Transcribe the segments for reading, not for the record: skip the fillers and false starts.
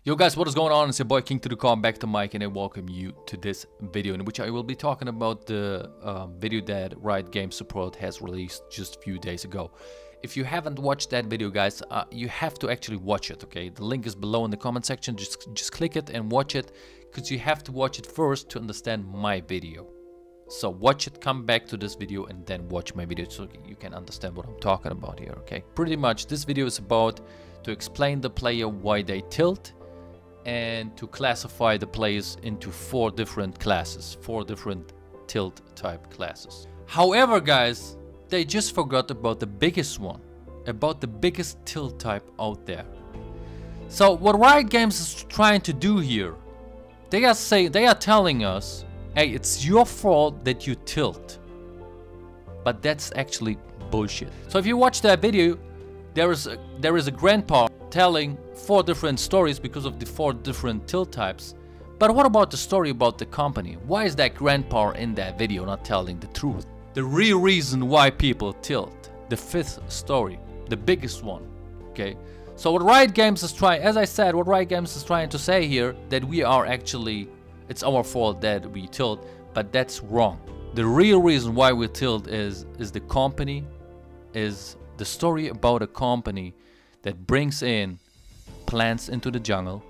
Yo guys, what is going on? It's your boy King to the Car, back to Mike, and I welcome you to this video in which I will be talking about the video that Riot Games support has released just a few days ago. If you haven't watched that video, guys, you have to actually watch it, okay? The link is below in the comment section. Just click it and watch it, because you have to watch it first to understand my video. So watch it, come back to this video, and then watch my video so you can understand what I'm talking about here, okay? Pretty much this video is about to explain the player why they tilt, and to classify the players into 4 different classes, 4 different tilt type classes. However, guys, they just forgot about the biggest one, about the biggest tilt type out there. So what Riot Games is trying to do here, they are telling us, hey, it's your fault that you tilt. But that's actually bullshit. So if you watch that video, there is a grandpa telling 4 different stories because of the 4 different tilt types. But what about the story about the company? Why is that grandpa in that video not telling the truth? The real reason why people tilt. The 5th story, the biggest one. Okay. So what Riot Games is trying, as I said, what Riot Games is trying to say here, that we are actually, it's our fault that we tilt, but that's wrong. The real reason why we tilt is the company, is the story about a company that brings in plants into the jungle,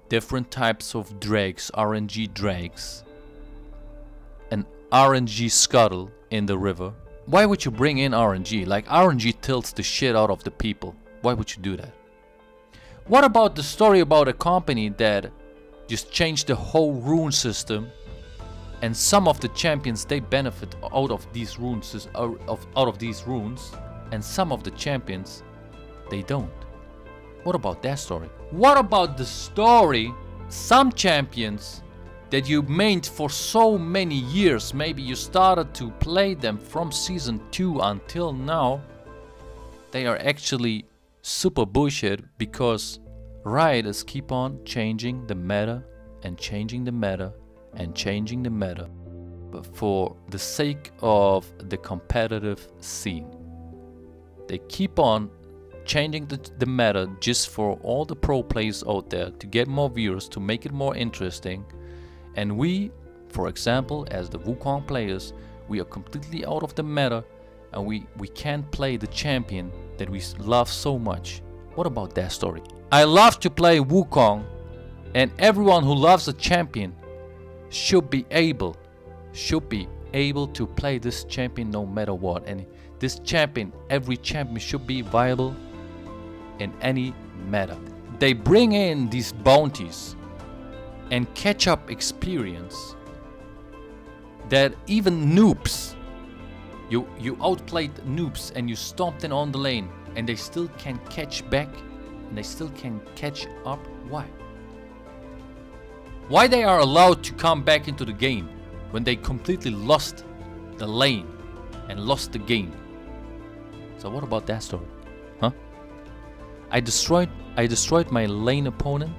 different types of dregs, RNG dregs, an RNG scuttle in the river. Why would you bring in RNG? Like, RNG tilts the shit out of the people. Why would you do that? What about the story about a company that just changed the whole rune system, and some of the champions, they benefit out of these runes, and some of the champions, they don't? What about that story? What about the story, some champions that you mained for so many years, maybe you started to play them from season 2 until now, they are actually super bullshit because Riot is keep on changing the meta and changing the meta and changing the meta, but for the sake of the competitive scene. They keep on changing the meta just for all the pro players out there, to get more viewers, to make it more interesting. And we, for example, as the Wukong players, we are completely out of the meta, and we can't play the champion that we love so much. What about that story? I love to play Wukong, and everyone who loves a champion should be able to play this champion no matter what. And this champion, every champion should be viable in any meta. They bring in these bounties and catch up experience that even noobs, you outplayed noobs and you stomped in on the lane, and they still can catch back, and they still can catch up. Why? Why they are allowed to come back into the game when they completely lost the lane and lost the game? So what about that story? Huh? I destroyed my lane opponent,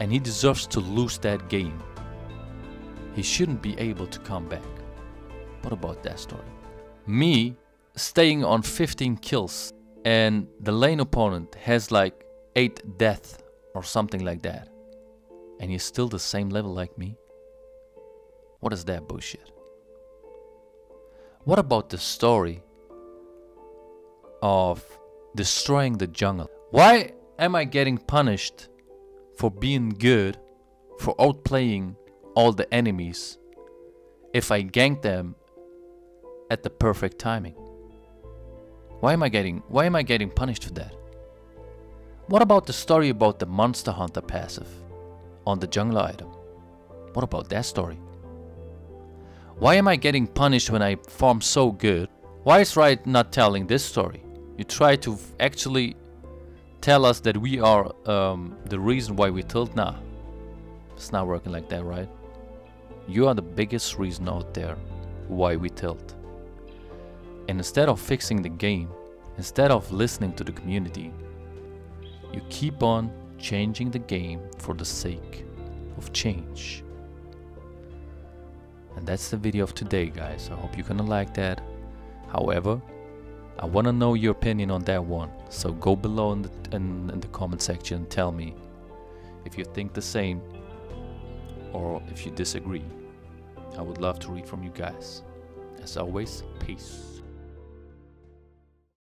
and he deserves to lose that game. He shouldn't be able to come back. What about that story? Me staying on 15 kills and the lane opponent has like 8 deaths or something like that, and he's still the same level like me? What is that bullshit? What about the story of destroying the jungle? Why am I getting punished for being good, for outplaying all the enemies, if I gank them at the perfect timing? Why am I getting punished for that? What about the story about the Monster Hunter passive on the jungle item? What about that story? Why am I getting punished when I farm so good? Why is Riot not telling this story? You try to actually tell us that we are the reason why we tilt. Nah, it's not working like that, right? You are the biggest reason out there why we tilt. And instead of fixing the game, instead of listening to the community, you keep on changing the game for the sake of change. And that's the video of today, guys. I hope you're gonna like that. However, I want to know your opinion on that one, so go below in the write in the comment section, tell me if you think the same or if you disagree. I would love to read from you guys. As always, peace.